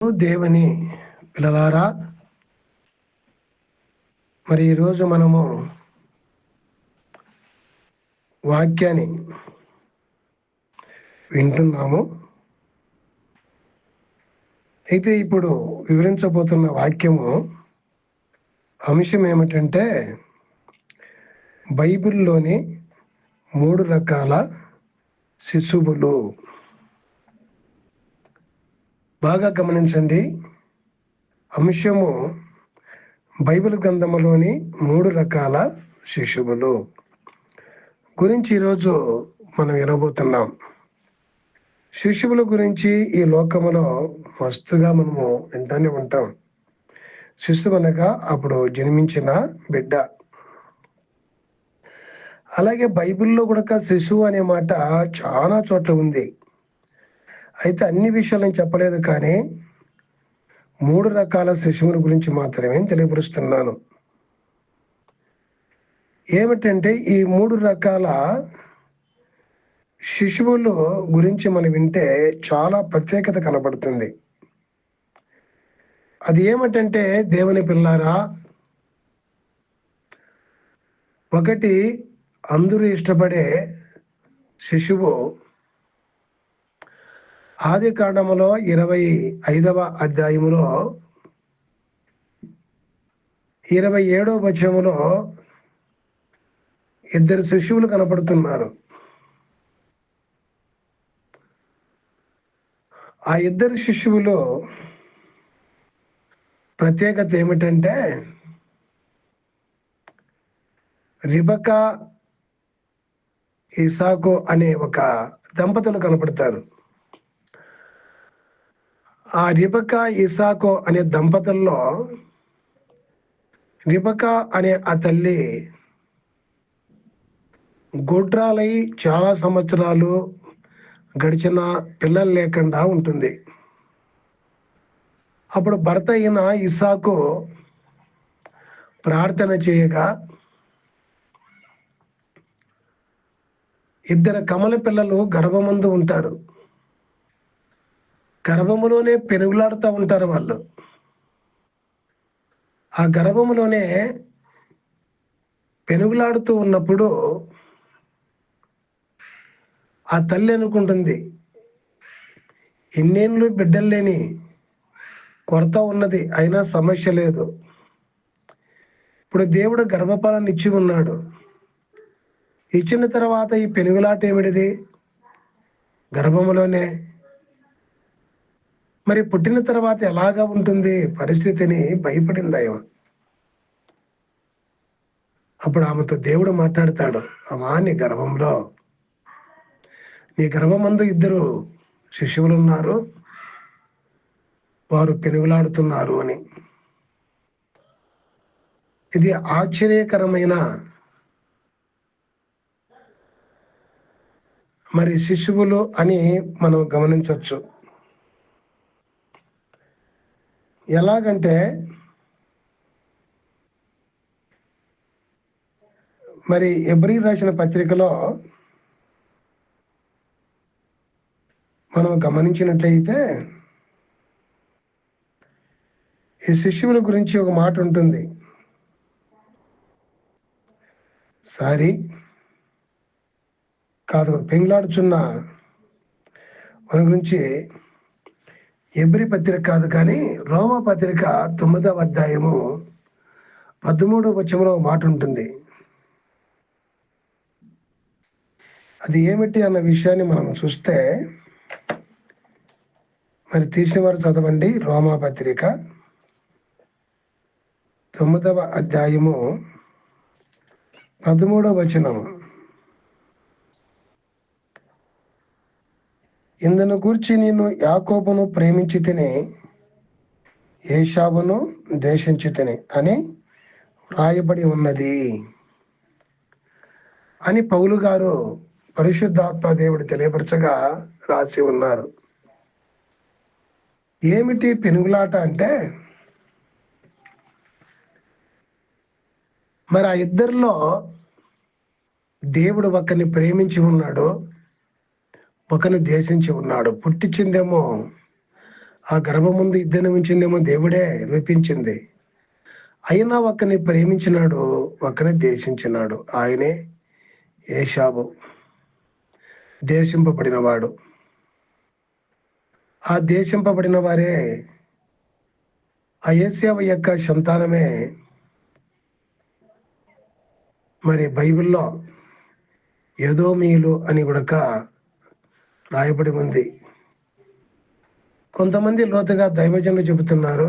దేవుని పిల్లలారా, మరి ఈరోజు మనము వాక్యాన్ని వింటున్నాము. అయితే ఇప్పుడు వివరించబోతున్న వాక్యము అంశం ఏమిటంటే బైబిల్లోని 3 రకాల శిశువులు. బాగా గమనించండి. అంశము బైబిల్ గ్రంథములోని 3 రకాల శిశువులు గురించి ఈరోజు మనం వినబోతున్నాం. శిశువుల గురించి ఈ లోకములో మస్తుగా మనము వింటానే ఉంటాం. శిశువు అనగా అప్పుడు జన్మించిన బిడ్డ. అలాగే బైబిల్లో కూడా శిశువు అనే మాట చాలా చోట్ల ఉంది. అయితే అన్ని విషయాలు నేను చెప్పలేదు, కానీ 3 రకాల శిశువుల గురించి మాత్రమే తెలియపరుస్తున్నాను. ఏమిటంటే ఈ 3 రకాల శిశువుల గురించి మనం వింటే చాలా ప్రత్యేకత కనబడుతుంది. అది ఏమిటంటే దేవుని పిల్లారా, ఒకటి అందరూ ఇష్టపడే శిశువు ఆదికాండములో 25వ అధ్యాయములో 27వ వచనములో 2 శిశువులు కనపడుతున్నారు. ఆ 2 శిశువులు ప్రత్యేకత ఏమిటంటే రిబకా, ఇసాకు అనే ఒక దంపతులు కనపడతారు. ఆ రిబకా, ఇసాకు అనే దంపతుల్లో రిబకా అనే ఆ తల్లి గొడ్రాలై చాలా సంవత్సరాలు గడిచిన పిల్లలు లేకుండా ఉంటుంది. అప్పుడు భర్త అయిన ఇసాకు ప్రార్థన చేయగా 2 కమల పిల్లలు గర్భమందు ఉంటారు. గర్భములోనే పెనుగులాడుతూ ఉంటారు వాళ్ళు. ఆ గర్భములోనే పెనుగులాడుతూ ఉన్నప్పుడు ఆ తల్లి అనుకుంటుంది, ఎన్నేళ్ళు బిడ్డలు లేని కొరత ఉన్నది, అయినా సమస్య లేదు. ఇప్పుడు దేవుడు గర్భఫలాన్ని ఇచ్చి ఉన్నాడు. ఇచ్చిన తర్వాత ఈ పెనుగులాట ఏమిటిది? గర్భములోనే. మరి పుట్టిన తర్వాత ఎలాగా ఉంటుంది పరిస్థితిని భయపడింది ఆయన. అప్పుడు ఆమెతో దేవుడు మాట్లాడతాడు, అమ్మా, నీ గర్భమందు 2 శిశువులు ఉన్నారు, వారు పెనుగులాడుతున్నారు అని. ఇది ఆశ్చర్యకరమైన మరి శిశువులు అని మనం గమనించవచ్చు. ఎలాగంటే మరి హెబ్రీ రాసిన పత్రికలో మనం గమనించినట్లయితే ఈ శిశువుల గురించి ఒక మాట ఉంటుంది. పెంగులాడుచున్న మన గురించి హెబ్రీ పత్రిక కాదు, కానీ రోమా పత్రిక 9వ అధ్యాయము 13వ వచనంలో మాట ఉంటుంది. అది ఏమిటి అన్న విషయాన్ని మనం చూస్తే, మరి తీసిన వారు చదవండి. రోమా పత్రిక 9వ అధ్యాయము 13వ వచనం. ఇందును గూర్చి నేను యాకోబును ప్రేమించి తిని ఏశావును ద్వేషించి తిని అని రాయబడి ఉన్నది అని పౌలు గారు పరిశుద్ధాత్మ దేవుడు తెలియపరచగా రాసి ఉన్నారు. ఏమిటి పెనుగులాట అంటే, మరి ఆ 2లో దేవుడు ఒకరిని ప్రేమించి ఉన్నాడు, ఒకరిని ద్వేషించి ఉన్నాడు. పుట్టించిందేమో ఆ గర్భం ముందు ఇద్దరిని ఉంచిందేమో దేవుడే రూపించింది. అయినా ఒకరిని ప్రేమించినాడు, ఒకరిని ద్వేషించినాడు. ఆయనే ఏషావు, దేశింపబడినవాడు. ఆ దేశింపబడిన వారే, ఆ ఏశావు యొక్క సంతానమే మరి బైబిల్లో ఎదోమీయులు అని కూడా రాయబడి ఉంది. కొంతమంది లోతుగా దైవజనులు చెబుతున్నారు,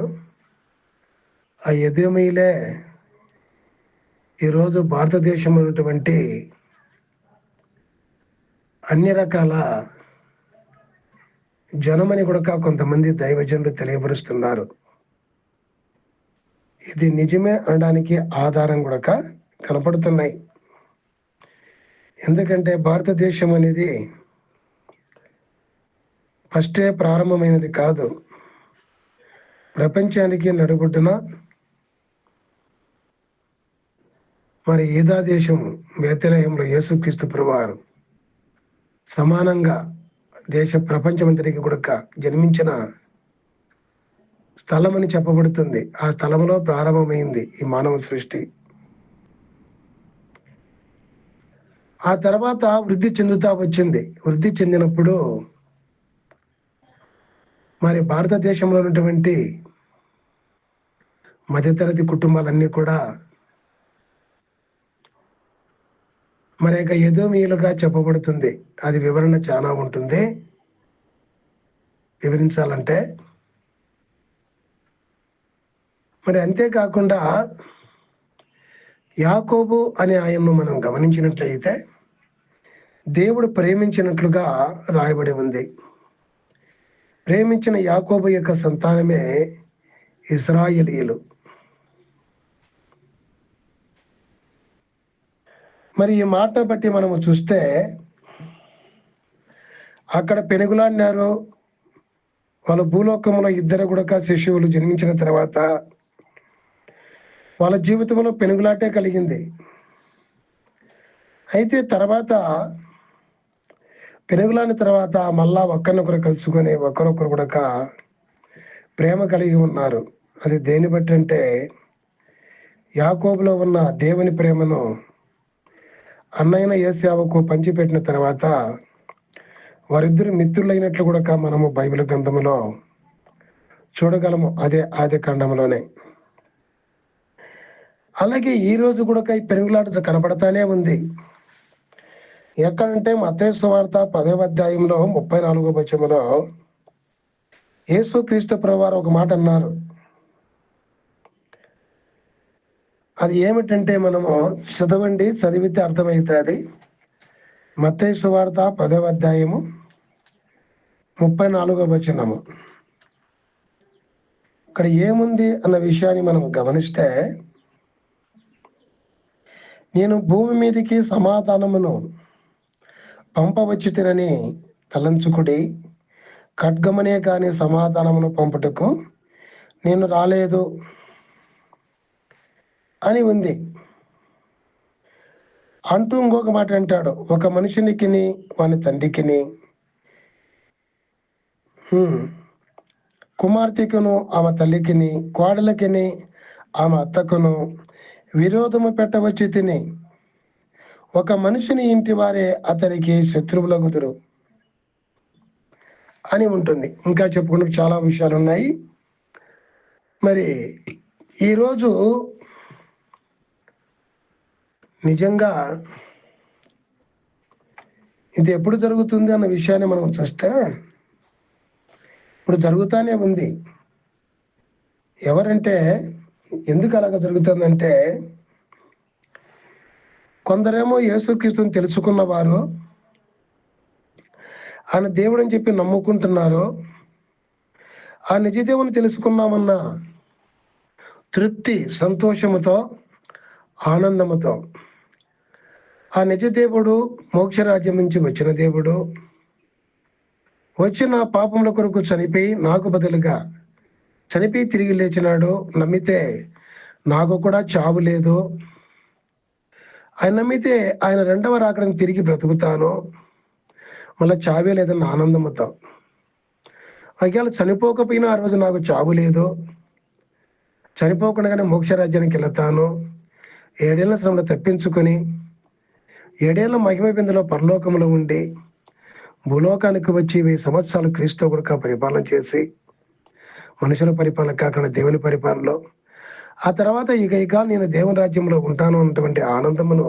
ఆ ఎదోమీయులే ఈరోజు భారతదేశంలో ఉన్నటువంటి అన్ని రకాల జనమని కూడా కొంతమంది దైవజనులు తెలియపరుస్తున్నారు. ఇది నిజమే అనడానికి ఆధారం కూడా కనపడుతున్నాయి. ఎందుకంటే భారతదేశం అనేది ఫస్టే ప్రారంభమైనది కాదు. ప్రపంచానికి నడుబొడ్డున మరి ఈదా దేశం బేత్లెహేములో యేసుక్రీస్తు ప్రభువారు సమానంగా దేశ ప్రపంచమంతటికి కూడా జన్మించిన స్థలం అని చెప్పబడుతుంది. ఆ స్థలంలో ప్రారంభమైంది ఈ మానవ సృష్టి. ఆ తర్వాత వృద్ధి చెందుతా వచ్చింది. వృద్ధి చెందినప్పుడు మరి భారతదేశంలో ఉన్నటువంటి మధ్యతరగతి కుటుంబాలన్నీ కూడా మరి ఇక ఎదోమీయులుగా చెప్పబడుతుంది. అది వివరణ చాలా ఉంటుంది వివరించాలంటే. మరి అంతేకాకుండా యాకోబు అనే ఆయన్ను మనం గమనించినట్లయితే దేవుడు ప్రేమించినట్లుగా రాయబడి ఉంది. ప్రేమించిన యాకోబు యొక్క సంతానమే ఇశ్రాయేలీయులు. మరి ఈ మాట బట్టి మనము చూస్తే అక్కడ పెనుగులాడినారు. వాళ్ళ భూలోకంలో ఇద్దరు కూడా శిశువులు జన్మించిన తర్వాత వాళ్ళ జీవితంలో పెనుగులాటే కలిగింది. అయితే తర్వాత పెనుగులాని తర్వాత మళ్ళా ఒకరినొకరు కలుసుకొని ఒకరొకరు కూడా ప్రేమ కలిగి ఉన్నారు. అది దేని బట్టి అంటే యాకోబులో ఉన్న దేవుని ప్రేమను అన్నైన ఏశావుకు పంచిపెట్టిన తర్వాత వారిద్దరు మిత్రులైనట్లు కూడా మనము బైబిల్ గ్రంథములో చూడగలము. అదే ఆది కాండంలోనే. అలాగే ఈ రోజు కూడా ఈ పెనుగులాట కనపడతానే ఉంది. ఎక్కడంటే మత్తయి సువార్త 10వ అధ్యాయంలో 34వ వచనంలో యేసుక్రీస్తు ప్రభువారు ఒక మాట అన్నారు. అది ఏమిటంటే మనము చదివితే అర్థమవుతుంది. మత్తయి సువార్త 10వ అధ్యాయము 34వ వచనము. ఇక్కడ ఏముంది అన్న విషయాన్ని మనం గమనిస్తే, నేను భూమి మీదకి సమాధానమును పంపవచ్చు తినని తలంచుకుడి, ఖడ్గమనే కానీ సమాధానమును పంపుటకు నేను రాలేదు అని ఉంది. అంటూ ఇంకొక మాట అంటాడు, ఒక మనుషునికిని వాని తండ్రికిని కుమార్తెకును ఆమె తల్లికిని కోడలకిని ఆమె అత్తకును విరోధము పెట్టవచ్చు తిని, ఒక మనిషిని ఇంటి వారే అతనికి శత్రువులగుదురు అని ఉంటుంది. ఇంకా చెప్పుకుంటూ చాలా విషయాలు ఉన్నాయి. మరి ఈరోజు నిజంగా ఇది ఎప్పుడు జరుగుతుంది అన్న విషయాన్ని మనం చూస్తే ఇప్పుడు జరుగుతానే ఉంది. ఎవరంటే ఎందుకు అలాగ జరుగుతుందంటే, కొందరేమో యేసుక్రీస్తుని తెలుసుకున్న వారు, ఆయన దేవుడు అని చెప్పి నమ్ముకుంటున్నారు. ఆ నిజదేవుని తెలుసుకున్నామన్న తృప్తి, సంతోషముతో, ఆనందముతో ఆ నిజదేవుడు మోక్షరాజ్యం నుంచి వచ్చిన దేవుడు వచ్చిన పాపముల కొరకు చనిపోయి నాకు బదులుగా చనిపోయి తిరిగి లేచినాడు, నమ్మితే నాకు కూడా చావు లేదు, ఆయన నమ్మితే ఆయన రెండవ రాకడని తిరిగి బ్రతుకుతాను, మళ్ళీ చావే లేదన్న ఆనందంతో ఒకవేళ చనిపోకపోయినా ఆ రోజు నాకు చావు లేదు, చనిపోకుండానే మోక్షరాజ్యానికి వెళతాను, 7 ఏళ్ల శ్రమలు తప్పించుకొని 7 ఏళ్ల మహిమ బిందులో పరలోకంలో ఉండి భూలోకానికి వచ్చి 1000 సంవత్సరాలు క్రీస్తు కొరకు పరిపాలన చేసి, మనుషుల పరిపాలన కాకుండా దేవుని పరిపాలనలో, ఆ తర్వాత ఇక నేను దేవుని రాజ్యంలో ఉంటాను అన్నటువంటి ఆనందమును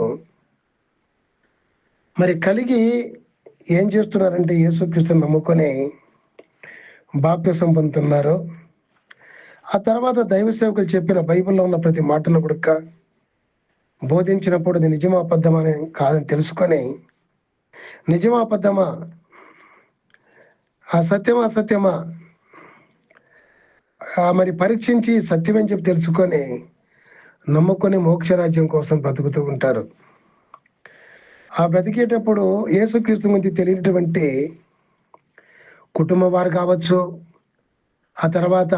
మరి కలిగి ఏం చేస్తున్నారంటే యేసుక్రీస్తుని నమ్ముకొని బాప్తిసం పొందుతున్నారు. ఆ తర్వాత దైవ సేవకులు చెప్పిన బైబిల్లో ఉన్న ప్రతి మాటను కూడా బోధించినప్పుడు అది నిజమా అబద్ధమా అని కాదని తెలుసుకొని, నిజమా అబద్ధమా, ఆ సత్యమా అసత్యమా మరి పరీక్షించి సత్యమని చెప్పి తెలుసుకొని నమ్ముకొని మోక్షరాజ్యం కోసం బ్రతుకుతూ ఉంటారు. ఆ బ్రతికేటప్పుడు యేసుక్రీస్తు గురించి తెలియనటువంటి కుటుంబం వారు కావచ్చు, ఆ తర్వాత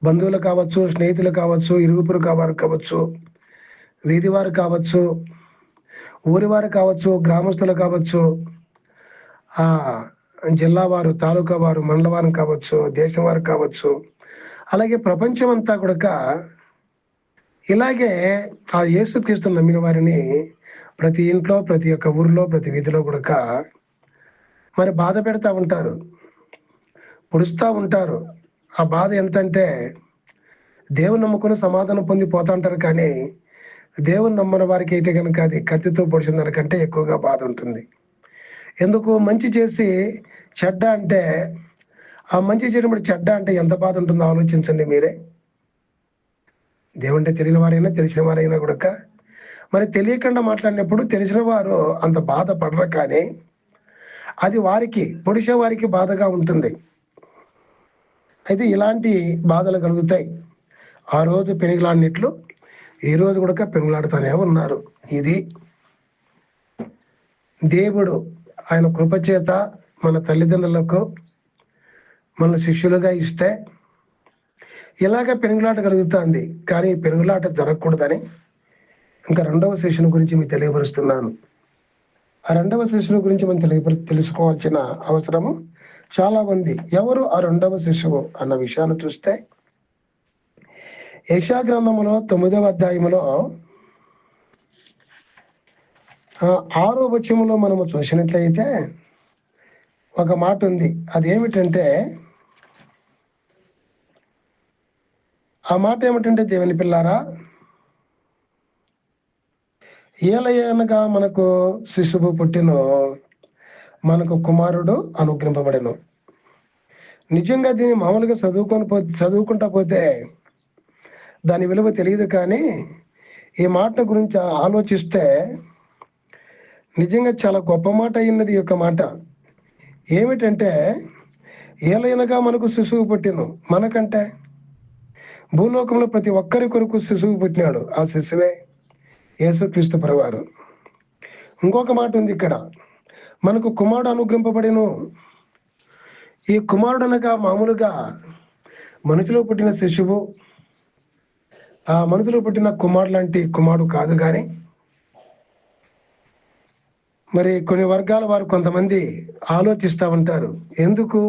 బంధువులు కావచ్చు, స్నేహితులు కావచ్చు, ఇరుగుపురు వారు కావచ్చు, వీధి వారు కావచ్చు, ఊరి వారు కావచ్చు, గ్రామస్తులు కావచ్చు, ఆ జిల్లా వారు, తాలూకా వారు, మండల వారు కావచ్చు, దేశం వారు కావచ్చు, అలాగే ప్రపంచం అంతా కూడా ఇలాగే ఆ యేసుక్రీస్తుని నమ్మిన వారిని ప్రతి ఇంట్లో, ప్రతి ఒక్క ఊరిలో, ప్రతి వీధిలో కూడా మరి బాధ పెడతా ఉంటారు, పొడుస్తూ ఉంటారు. ఆ బాధ ఎంతంటే దేవుని నమ్ముకుని సమాధానం పొంది పోతా ఉంటారు, కానీ దేవుని నమ్మని వారికి అయితే కనుక అది కత్తితో పొడిచిన దానికంటే ఎక్కువగా బాధ ఉంటుంది. ఎందుకు? మంచి చేసి చెడ్డ అంటే, ఆ మంచి చేయడం చెడ్డ అంటే ఎంత బాధ ఉంటుందో ఆలోచించండి మీరే. దేవుంటే తెలియని వారైనా తెలిసిన వారైనా కూడా మరి తెలియకుండా మాట్లాడినప్పుడు తెలిసిన వారు అంత బాధపడరు, కానీ అది వారికి పొడిచే వారికి బాధగా ఉంటుంది. అయితే ఇలాంటి బాధలు కలుగుతాయి. ఆ రోజు పెనుగులాడినట్లు ఈ రోజు కూడా పెనుగులాడుతూనే ఉన్నారు. ఇది దేవుడు ఆయన కృపచేత మన తల్లిదండ్రులకు మన శిష్యులుగా ఇస్తే ఇలాగ పెనుగులాట కలుగుతుంది, కానీ పెనుగులాట జరగకూడదని ఇంకా 2వ సెషన్ గురించి మీకు తెలియపరుస్తున్నాను. ఆ 2వ సెషన్ గురించి మనం తెలుసుకోవాల్సిన అవసరము చాలా ఉంది. ఎవరు ఆ 2వ శిశువు అన్న విషయాన్ని చూస్తే యెషయా గ్రంథములో 9వ అధ్యాయములో 6వ వచనములో మనము చూసినట్లయితే ఒక మాట ఉంది. అదేమిటంటే, ఆ మాట ఏమిటంటే, దేవుని పిల్లారా, ఏలయనగా మనకు శిశువు పుట్టిను, మనకు కుమారుడు అనుగ్రహింపబడెను. నిజంగా దీన్ని మామూలుగా చదువుకుంటా పోతే దాని విలువ తెలియదు, కానీ ఈ మాట గురించి ఆలోచిస్తే నిజంగా చాలా గొప్ప మాట అయినది. ఈ యొక్క మాట ఏమిటంటే, ఏలైనగా మనకు శిశువు పుట్టిను, మనకంటే భూలోకంలో ప్రతి ఒక్కరి కొరకు శిశువు పుట్టినాడు. ఆ శిశువే యేసుక్రీస్తు ప్రభువారు. ఇంకొక మాట ఉంది ఇక్కడ, మనకు కుమారుడు అనుగ్రహింపబడెను. ఈ కుమారుడు అనగా మామూలుగా మనుషులో పుట్టిన శిశువు, ఆ మనుషులో పుట్టిన కుమారుడు లాంటి కుమారుడు కాదు. కానీ మరి కొన్ని వర్గాల వారు కొంతమంది ఆలోచిస్తూ ఉంటారు. ఎందుకు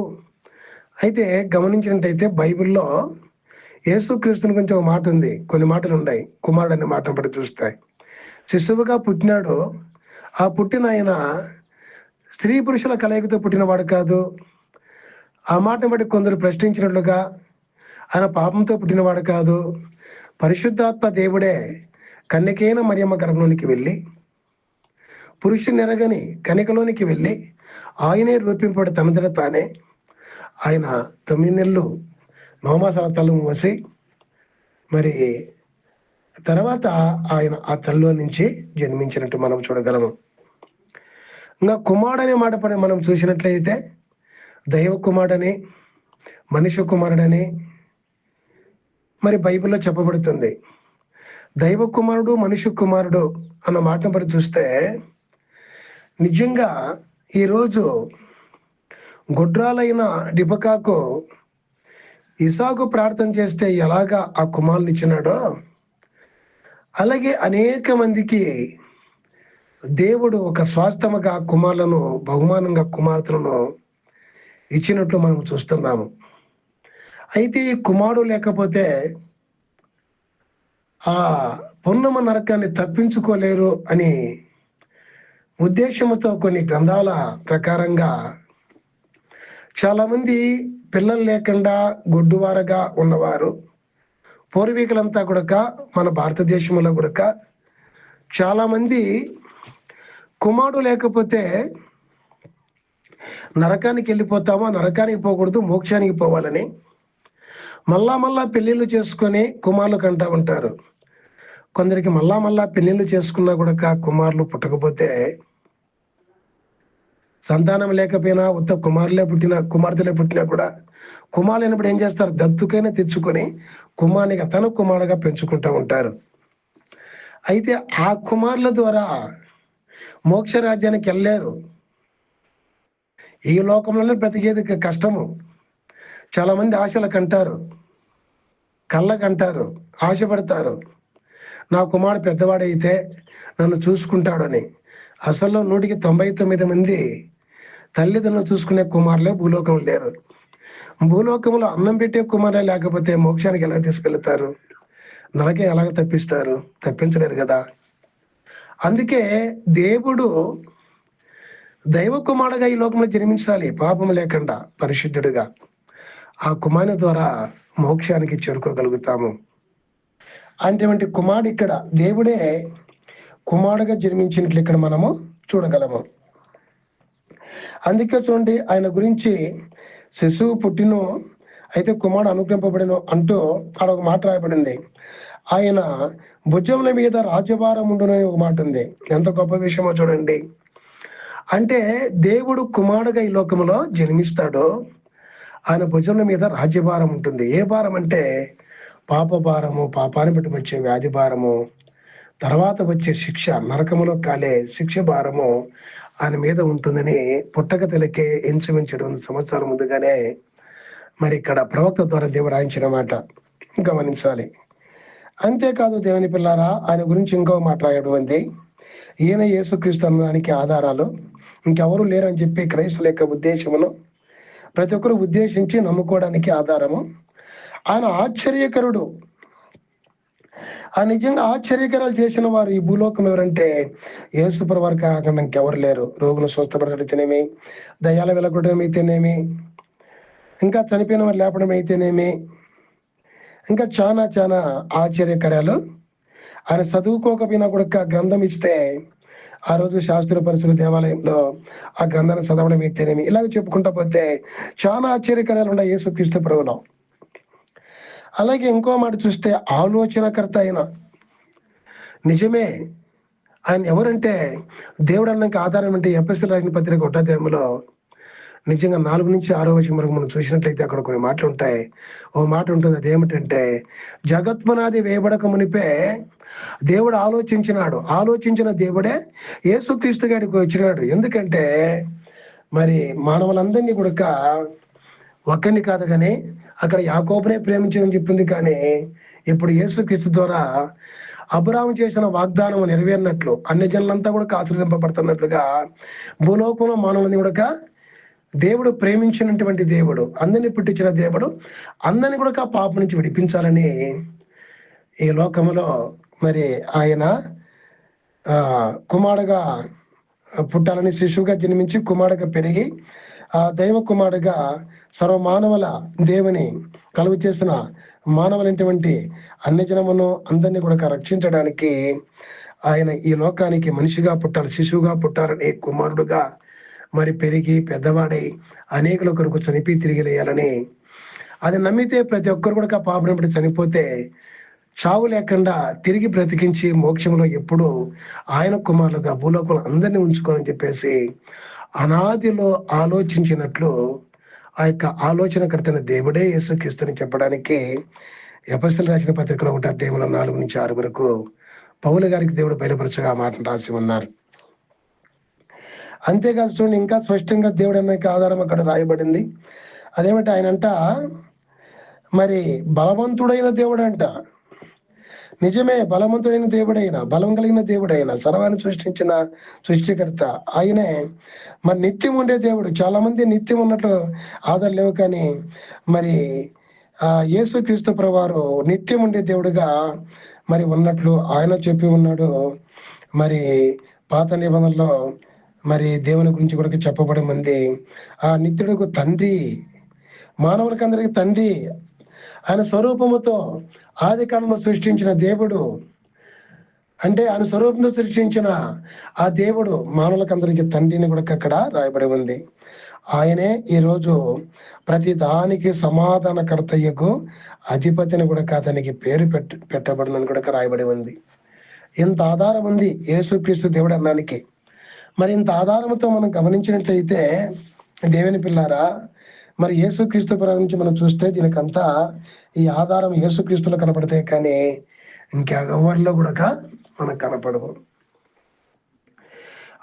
అయితే గమనించినట్టయితే బైబిల్లో యేసుక్రీస్తుని గురించి ఒక మాట ఉంది, కొన్ని మాటలు ఉన్నాయి. కుమారుడు అనే మాట బట్టి చూస్తాయి. శిశువుగా పుట్టినాడు. ఆ పుట్టిన ఆయన స్త్రీ పురుషుల కలయికతో పుట్టినవాడు కాదు. ఆ మాట బట్టి కొందరు ప్రశ్నించినట్లుగా ఆయన పాపంతో పుట్టినవాడు కాదు. పరిశుద్ధాత్మ దేవుడే కన్యకైన మరియమ్మ గర్భంలోనికి వెళ్ళి పురుషుని ఎరగని కనికలోనికి వెళ్ళి ఆయనే రూపింపబడి తనంతట తానే ఆయన 9 నెలలు నవమాసాల తల్లు మోసి మరి తర్వాత ఆయన ఆ తల్లిలో నుంచి జన్మించినట్టు మనం చూడగలము. ఇంకా కుమారుడు అనే మాట పడి మనం చూసినట్లయితే దైవ కుమారుడని, మనిషి కుమారుడని మరి బైబిల్లో చెప్పబడుతుంది. దైవ కుమారుడు, మనిషి కుమారుడు అన్న మాటను పడి చూస్తే నిజంగా ఈరోజు గొడ్రాలైన రిబకాకు ఇసాకు ప్రార్థన చేస్తే ఎలాగా ఆ కుమారుని ఇచ్చినాడో, అలాగే అనేక మందికి దేవుడు ఒక స్వాస్థ్యముగా కుమారులను, బహుమానంగా కుమార్తెలను ఇచ్చినట్లు మనం చూస్తున్నాము. అయితే ఈ కుమారుడు లేకపోతే ఆ పున్నమ నరకాన్ని తప్పించుకోలేరు అని ఉద్దేశంతో కొన్ని గ్రంథాల ప్రకారంగా చాలామంది పిల్లలు లేకుండా గుడ్డువారగా ఉన్నవారు పూర్వీకులంతా కూడా మన భారతదేశంలో కూడా చాలామంది కుమారుడు లేకపోతే నరకానికి వెళ్ళిపోతామో, నరకానికి పోకూడదు మోక్షానికి పోవాలని మళ్ళా పెళ్ళిళ్ళు చేసుకొని కుమారులు కంటా ఉంటారు. కొందరికి మళ్ళా పెళ్ళిళ్ళు చేసుకున్నా కూడా కుమారులు పుట్టకపోతే, సంతానం లేకపోయినా ఉత్త కుమార్తెలే పుట్టినా కూడా కుమారులు అయినప్పుడు ఏం చేస్తారు, దత్తుకైనా తెచ్చుకొని కుమారునిగా తన కుమారుడుగా పెంచుకుంటూ ఉంటారు. అయితే ఆ కుమారుల ద్వారా మోక్ష రాజ్యానికి వెళ్ళలేరు. ఈ లోకంలోనే బ్రతికేది కష్టము. చాలామంది ఆశలకు అంటారు, కళ్ళకు అంటారు, ఆశపడతారు, నా కుమారుడు పెద్దవాడైతే నన్ను చూసుకుంటాడని. అసలు 199 మంది తల్లిదండ్రులు చూసుకునే కుమారులే భూలోకంలో లేరు. భూలోకంలో అన్నం పెట్టే కుమారులే లేకపోతే మోక్షానికి ఎలా తీసుకెళ్తారు, నరకే ఎలాగ తప్పిస్తారు? తప్పించలేరు కదా. అందుకే దేవుడు దైవ కుమారుడుగా ఈ లోకంలో జన్మించాలి, పాపం లేకుండా పరిశుద్ధుడిగా. ఆ కుమారుని ద్వారా మోక్షానికి చేరుకోగలుగుతాము. అటువంటి కుమారుడు ఇక్కడ దేవుడే కుమారుడుగా జన్మించినట్లు ఇక్కడ మనము చూడగలము. అందుకే చూడండి, ఆయన గురించి శిశువు పుట్టిను, అయితే కుమారుడు అనుగ్రహింపబడిను అంటూ అక్కడ ఒక మాట రాయబడింది. ఆయన భుజముల మీద రాజ్యభారం ఉండునని ఒక మాట ఉంది. ఎంత గొప్ప విషయమో చూడండి. అంటే దేవుడు కుమారుడుగా ఈ లోకంలో జన్మిస్తాడో ఆయన భుజముల మీద రాజ్యభారం ఉంటుంది. ఏ భారం అంటే పాప భారము, పాపాన్ని బట్టి వచ్చే వ్యాధి భారము, తర్వాత వచ్చే శిక్ష, నరకములో కాలే శిక్ష భారము ఆయన మీద ఉంటుందని పుట్టక తెలకే ఇంచుమించు 200 సంవత్సరాల ముందుగానే మరి ఇక్కడ ప్రవక్త ద్వారా దేవుడు రాయించిన మాట గమనించాలి. అంతేకాదు దేవుని పిల్లారా, ఆయన గురించి ఇంకో మాట రాయబడింది. ఈయన యేసుక్రీస్తు అన్నదానికి ఆధారాలు ఇంకెవరూ లేరని చెప్పి క్రైస్తవుల యొక్క ఉద్దేశమును ప్రతి ఒక్కరు ఉద్దేశించి నమ్ముకోవడానికి ఆధారము ఆయన ఆశ్చర్యకరుడు. ఆ నిజంగా ఆశ్చర్యకరాలు చేసిన వారు ఈ భూలోకం ఎవరంటే యేసుప్రభు వారు కాకుండా ఇంకెవరు లేరు. రోగులు స్వస్థపరచడమైతేనేమి, దయ్యాల వెలగొట్టడం అయితేనేమి, ఇంకా చనిపోయిన వారు లేపడం అయితేనేమి, ఇంకా చాలా ఆశ్చర్యకరాలు. ఆయన చదువుకోకపోయినా కూడా గ్రంథం ఇస్తే ఆ రోజు శాస్త్ర పరిశుల దేవాలయంలో ఆ గ్రంథాన్ని చదవడం అయితేనేమి, ఇలాగ చెప్పుకుంటా పోతే చాలా ఆశ్చర్యకరాలు ఉన్నాయి యేసుక్రీస్తు ప్రభువులో. అలాగే ఇంకో మాట చూస్తే ఆలోచనకర్త అయిన, నిజమే ఆయన ఎవరంటే దేవుడు అన్నాక ఆధారం అంటే ఎఫెసీయులకు రాసిన పత్రిక 1వ అధ్యాయంలో నిజంగా 4 నుంచి 6వ వచనం వరకు మనం చూసినట్లయితే అక్కడ కొన్ని మాటలు ఉంటాయి. ఓ మాట ఉంటుంది, అదేమిటంటే జగత్పునాది వేయబడక మునిపే దేవుడు ఆలోచించిన దేవుడే యేసుక్రీస్తు గారికి వచ్చినాడు. ఎందుకంటే మరి మానవులందరినీ కూడా ఒక్కరిని కాదు కానీ అక్కడ యాకోబునే ప్రేమించదని చెప్పింది. కానీ ఇప్పుడు యేసుక్రీస్తు ద్వారా అబ్రాహాము చేసిన వాగ్దానం నెరవేరినట్లు అన్ని జనులంతా కూడా ఆశీర్వదింపబడుతున్నట్లుగా భూలోకంలో మానవులని కూడా దేవుడు ప్రేమించినటువంటి దేవుడు, అందరినీ పుట్టించిన దేవుడు, అందరినీ కూడా పాపం నుంచి విడిపించాలని ఈ లోకంలో మరి ఆయన కుమారుడుగా పుట్టాలని, శిశువుగా జన్మించి కుమారుడుగా పెరిగి ఆ దైవ కుమారుడుగా సర్వమానవుల దేవుని కలుగు చేసిన మానవులైనటువంటి అన్ని జనమును అందరినీ కూడా రక్షించడానికి ఆయన ఈ లోకానికి మనిషిగా పుట్టాలి, శిశువుగా పుట్టాలని, కుమారుడుగా మరి పెరిగి పెద్దవాడై అనేకుల కొరకు చనిపోయి తిరిగి లేయాలని, అది నమ్మితే ప్రతి ఒక్కరు కూడా పాపం బట్టి చనిపోతే చావు లేకుండా తిరిగి బ్రతికించి మోక్షంలో ఎప్పుడు ఆయన కుమారులుగా భూలోకంలో అందరినీ ఉంచుకోవాలని చెప్పేసి అనాదిలో ఆలోచించినట్లు ఆ యొక్క ఆలోచనకర్తైన దేవుడే యేసుక్రీస్తుని చెప్పడానికి ఎఫెసీయులకు రాసిన పత్రికలో 1వ అధ్యాయంలో 4 నుంచి 6 వరకు పౌలు గారికి దేవుడు బయలుపరచగా మాటలు రాసి ఉన్నారు. అంతేకాదు చూడండి, ఇంకా స్పష్టంగా దేవుడు అనే ఆధారం అక్కడ రాయబడింది. అదేమంటే ఆయనంట మరి బలవంతుడైన దేవుడు అంట, నిజమే, బలవంతుడైన దేవుడైన, బలం కలిగిన దేవుడైన, సర్వాన్ని సృష్టించిన సృష్టికర్త ఆయనే. మరి నిత్యం ఉండే దేవుడు. చాలా మంది నిత్యం ఉన్నట్లు ఆధారం లేవు, కానీ మరి యేసుక్రీస్తు ప్రభువారు నిత్యం ఉండే దేవుడుగా మరి ఉన్నట్లు ఆయన చెప్పి ఉన్నాడు. మరి పాత నిబంధనలో మరి దేవుని గురించి కూడా చెప్పబడి ఉంది. ఆ నిత్యుడుకు తండ్రి, మానవులకి అందరికి తండ్రి, ఆయన స్వరూపముతో ఆది కాలంలో సృష్టించిన దేవుడు, అంటే ఆయన స్వరూపంతో సృష్టించిన ఆ దేవుడు మానవులకందరికీ తండ్రిని కూడా అక్కడ రాయబడి ఉంది. ఆయనే ఈరోజు ప్రతి దానికి సమాధానకర్తయ్యకు అధిపతిని కూడా అతనికి పేరు పెట్టబడిందని కూడా రాయబడి ఉంది. ఇంత ఆధారం ఉంది యేసుక్రీస్తు దేవుడు అన్నానికి. మరి ఇంత ఆధారంతో మనం గమనించినట్లయితే దేవుని పిల్లారా, మరి యేసుక్రీస్తు గురించి మనం చూస్తే దీనికంతా ఈ ఆధారం యేసుక్రీస్తులో కనపడతాయి, కానీ ఇంకెవరిలో కూడా మనకు కనపడవు.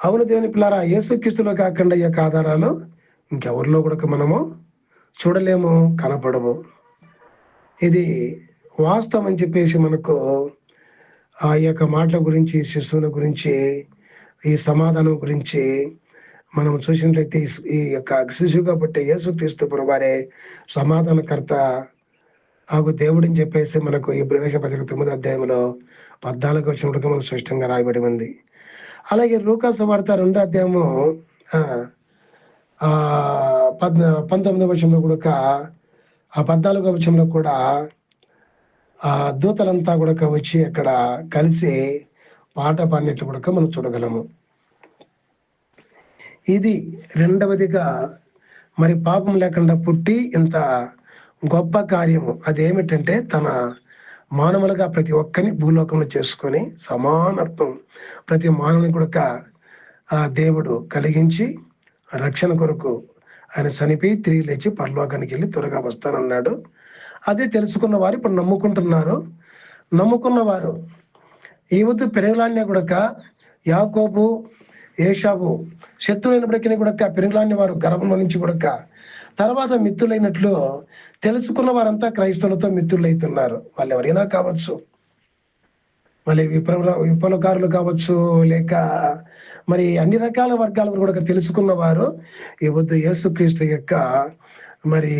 అవును దేవుని పిల్లారా, యేసుక్రీస్తులో కాకుండా ఈ యొక్క ఆధారాలు ఇంకెవరిలో కూడా మనము చూడలేము, కనపడవు. ఇది వాస్తవం అని చెప్పేసి మనకు ఆ యొక్క మాటల గురించి, శిశువుల గురించి, ఈ సమాధానం గురించి మనం చూసినట్లయితే ఈ యొక్క శిశువుగా పుట్టే యేసుక్రీస్తు ప్రభువారే సమాధానకర్త ఆగు దేవుడిని చెప్పేసి మనకు ఈ పత్రిక 9వ అధ్యాయంలో 14వ వచనంలో మనకు స్పష్టంగా రాయబడి ఉంది. అలాగే లూకా సువార్త 2వ అధ్యాయము 19వ వచనంలో కూడా, ఆ 14వ వచనంలో కూడా ఆ దూతలంతా కూడా వచ్చి అక్కడ కలిసి పాట పాడినట్లు కూడా మనం చూడగలము. ఇది రెండవదిగా మరి పాపం లేకుండా పుట్టి ఇంత గొప్ప కార్యము అదేమిటంటే, తన మానవులుగా ప్రతి ఒక్కరిని భూలోకంలో చేసుకొని సమానత్వం ప్రతి మానవుని కూడా ఆ దేవుడు కలిగించి రక్షణ కొరకు ఆయన చనిపోయి తిరిగి లేచి పరలోకానికి వెళ్ళి త్వరగా వస్తానన్నాడు. అదే తెలుసుకున్న వారు ఇప్పుడు నమ్ముకుంటున్నారు. నమ్ముకున్న వారు ఈ వద్దు పెరుగులాన్నే కూడా యాకోబు, ఏషావు శత్రువులైనప్పటికీ కూడా పెరుగులాన్ని వారు గర్భంలో నుంచి కూడా తర్వాత మిత్రులైనట్లు తెలుసుకున్న వారంతా క్రైస్తవులతో మిత్రులైతున్నారు. వాళ్ళు ఎవరైనా కావచ్చు, మళ్ళీ విప్లవకారులు కావచ్చు, లేక మరి అన్ని రకాల వర్గాల కూడా తెలుసుకున్న వారు ఈ వద్దు యేసుక్రీస్తు యొక్క మరి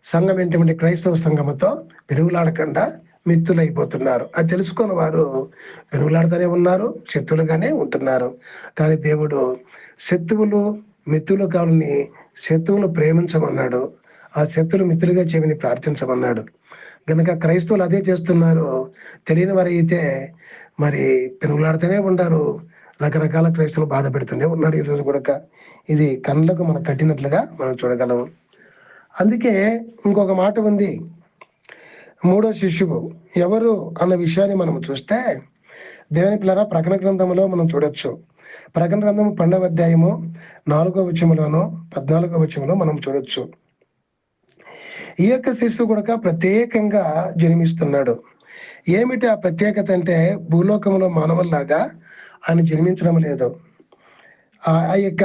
సంఘం ఏంటంటే క్రైస్తవ సంఘముతో పెరుగులాడకుండా మిత్రులైపోతున్నారు. అది తెలుసుకున్న వారు పెరుగులాడుతూనే ఉన్నారు, శత్రువులుగానే ఉంటున్నారు. కానీ దేవుడు శత్రువులు మిత్రులు కావాలని శత్రువులు ప్రేమించమన్నాడు, ఆ శత్రువులు మిత్రులుగా చేయమని ప్రార్థించమన్నాడు. కనుక క్రైస్తవులు అదే చేస్తున్నారు. తెలియని వారు అయితే మరి పెరుగులాడుతూనే ఉంటారు. రకరకాల క్రైస్తవులు బాధ పెడుతూనే ఉన్నాడు ఈరోజు కూడా. ఇది కళ్ళకు మనకు కట్టినట్లుగా మనం చూడగలము. అందుకే ఇంకొక మాట ఉంది, మూడో శిశువు ఎవరు అన్న విషయాన్ని మనం చూస్తే దేవుని పిల్లరా ప్రకటన గ్రంథంలో మనం చూడొచ్చు. ప్రకటన గ్రంథం 12వ అధ్యాయము 4వ వచనంలోను 14వ వచనంలో మనం చూడొచ్చు. ఈ యొక్క శిశువు కూడా ప్రత్యేకంగా జన్మిస్తున్నాడు. ఏమిటి ఆ ప్రత్యేకత అంటే, భూలోకంలో మానవుల్లాగా ఆయన జన్మించడం లేదు. ఆ యొక్క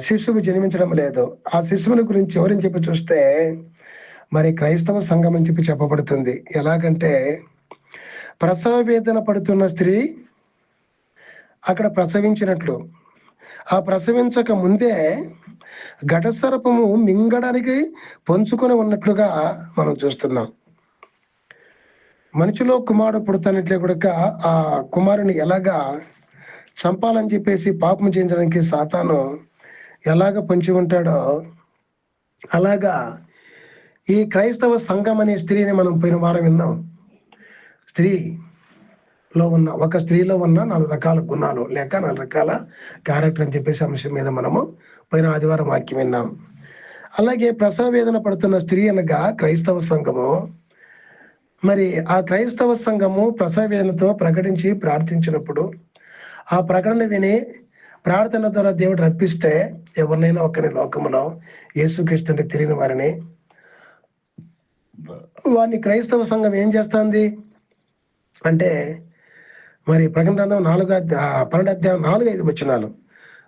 శిశువు జన్మించడం లేదు. ఆ శిశువుని గురించి ఎవరిని చెప్పి చూస్తే మరి క్రైస్తవ సంఘం అని చెప్పి చెప్పబడుతుంది. ఎలాగంటే, ప్రసవ వేదన పడుతున్న స్త్రీ అక్కడ ప్రసవించినట్లు, ఆ ప్రసవించక ముందే ఘటసర్పము మింగడానికి పొంచుకొని ఉన్నట్లుగా మనం చూస్తున్నాం. మనిషిలో కుమారుడు పుడతానట్లే కూడా ఆ కుమారుని ఎలాగా చంపాలని చెప్పేసి పాపం చేయించడానికి సాతాను ఎలాగ పొంచి ఉంటాడో, అలాగా ఈ క్రైస్తవ సంఘం అనే స్త్రీని మనం పోయిన వారం విన్నాం. ఒక స్త్రీలో ఉన్న 4 రకాల గుణాలు లేక 4 రకాల క్యారెక్టర్ అని చెప్పేసి అంశం మీద మనము పోయిన ఆదివారం వాక్యం విన్నాం. అలాగే ప్రసవ వేదన పడుతున్న స్త్రీ అనగా క్రైస్తవ సంఘము. మరి ఆ క్రైస్తవ సంఘము ప్రసవ వేదనతో ప్రకటించి ప్రార్థించినప్పుడు ఆ ప్రకటన విని ప్రార్థన ద్వారా దేవుడు రప్పిస్తే ఎవరినైనా ఒకరి లోకంలో యేసుక్రీస్తు తెలియని వారిని క్రైస్తవ సంఘం ఏం చేస్తుంది అంటే, మరి ప్రకటన గ్రంథం 12వ అధ్యాయం 4-5 వచనాలు,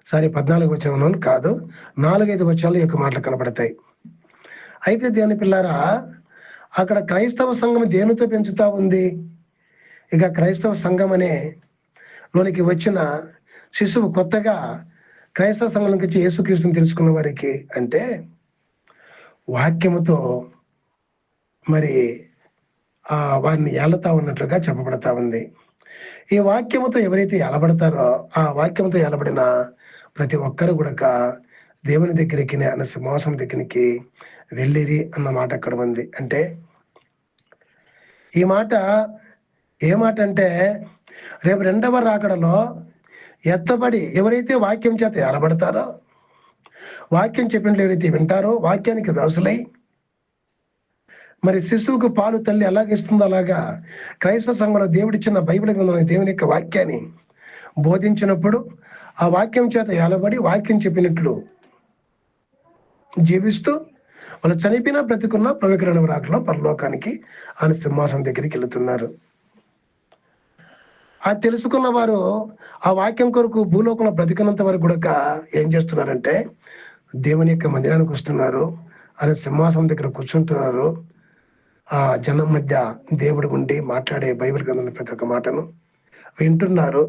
14 వచనం కాదు, 4-5 వచనాలు యొక్క మాటలు కనబడతాయి. అయితే దేవుని పిల్లారా, అక్కడ క్రైస్తవ సంఘం దేనితో పెంచుతా ఉంది? ఇక క్రైస్తవ సంఘం అనే లోనికి వచ్చిన శిశువు కొత్తగా క్రైస్తవ సంఘంలోకి వచ్చి యేసుక్రీస్తుని తెలుసుకున్న వారికి అంటే వాక్యముతో మరి వారిని ఏలతా ఉన్నట్లుగా చెప్పబడతా ఉంది. ఈ వాక్యముతో ఎవరైతే ఏలబడతారో ఆ వాక్యంతో ఏలబడిన ప్రతి ఒక్కరు కూడా దేవుని దగ్గరికి అన్న సింహాసనం దగ్గరికి వెళ్ళిరి అన్న మాట అక్కడ ఉంది. అంటే ఈ మాట ఏ మాట అంటే రేపు రెండవ రాకడలో ఎత్తబడి ఎవరైతే వాక్యం చేత ఏలబడతారో, వాక్యం చెప్పినట్లు ఎవరైతే వింటారో, వాక్యానికి దాసులై మరి శిశువుకు పాలు తల్లి ఎలాగిస్తుందో అలాగా క్రైస్తవ సంఘంలో దేవుడిచ్చిన బైబిల్ గ్రంథంలో దేవుని యొక్క వాక్యాన్ని బోధించినప్పుడు ఆ వాక్యం చేత ఏలబడి వాక్యం చెప్పినట్లు జీవిస్తూ వాళ్ళు చనిపోయినా బ్రతికున్న ప్రవేకరణ రాకలో పరలోకానికి ఆయన సింహాసనం దగ్గరికి వెళుతున్నారు. అది తెలుసుకున్న వారు ఆ వాక్యం కొరకు భూలోకంలో బ్రతికినంత వరకు కూడా ఏం చేస్తున్నారంటే దేవుని యొక్క మందిరానికి వస్తున్నారు, ఆయన సింహాసనం దగ్గర కూర్చుంటున్నారు. ఆ జనం మధ్య దేవుడు ఉండి మాట్లాడే బైబిల్ గ్రంథంలో ప్రతి ఒక్క మాటను వింటున్నారు.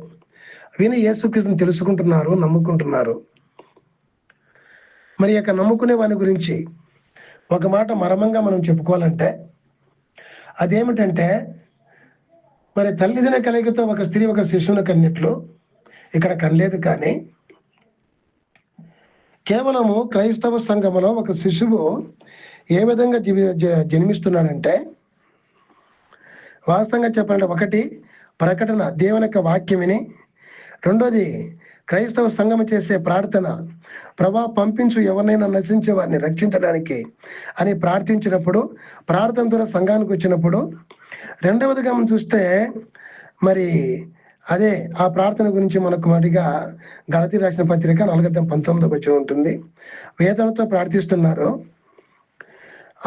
విని యేసుక్రీస్తుని తెలుసుకుంటున్నారు, నమ్ముకుంటున్నారు. మరి యొక్క నమ్ముకునే వాని గురించి ఒక మాట మర్మంగా మనం చెప్పుకోవాలంటే అదేమిటంటే మరి తల్లిదండ్రుల కలయికతో ఒక స్త్రీ ఒక శిశువును కన్నట్లు ఇక్కడ కనలేదు. కానీ కేవలము క్రైస్తవ సంఘములో ఒక శిశువు ఏ విధంగా జన్మిస్తున్నాడంటే వాస్తవంగా చెప్పాలంటే ఒకటి ప్రకటన దేవుని యొక్క వాక్యం విని, రెండోది క్రైస్తవ సంఘం చేసే ప్రార్థన, ప్రభా పంపించు ఎవరినైనా నశించే వారిని రక్షించడానికి అని ప్రార్థించినప్పుడు, ప్రార్థన ద్వారా సంఘానికి వచ్చినప్పుడు, రెండవదిగా మనం చూస్తే మరి అదే ఆ ప్రార్థన గురించి మనకు మరిగా గలతీ రాసిన పత్రిక 4:19 ఉంటుంది. వేదనతో ప్రార్థిస్తున్నారు,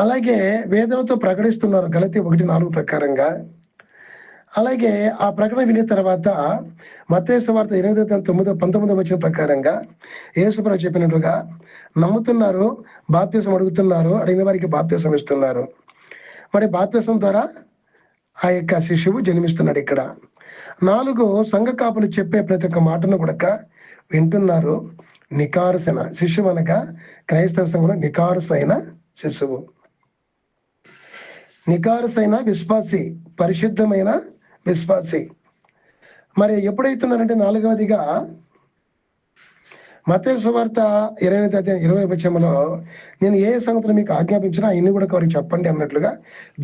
అలాగే వేదనతో ప్రకటిస్తున్నారు గలతీ 1:4 ప్రకారంగా. అలాగే ఆ ప్రకటన విన్న తర్వాత మత్తయి సువార్త 8:19 ప్రకారంగా యేసుప్రభు చెప్పినట్లుగా నమ్ముతున్నారు, బాప్తిసం అడుగుతున్నారు, అడిగిన వారికి బాప్తిసం ఇస్తున్నారు. మరి బాప్తిసం ద్వారా ఆ యొక్క శిశువు జన్మిస్తున్నాడు. ఇక్కడ 4 సంఘ కాపులు చెప్పే ప్రతి ఒక్క మాటను కూడా వింటున్నారు. నికారుసైన శిశువు అనగా క్రైస్తవ సంఘంలో నికారుసైన శిశువు, నికారుసైన విశ్వాసి, పరిశుద్ధమైన విశ్వాసి. మరి ఎప్పుడైతున్నారంటే 4వదిగా మత్తయి సువార్త 20:20 నేను ఏ సంగతులు మీకు ఆజ్ఞాపించినా ఇన్ని కూడా వారికి చెప్పండి అన్నట్లుగా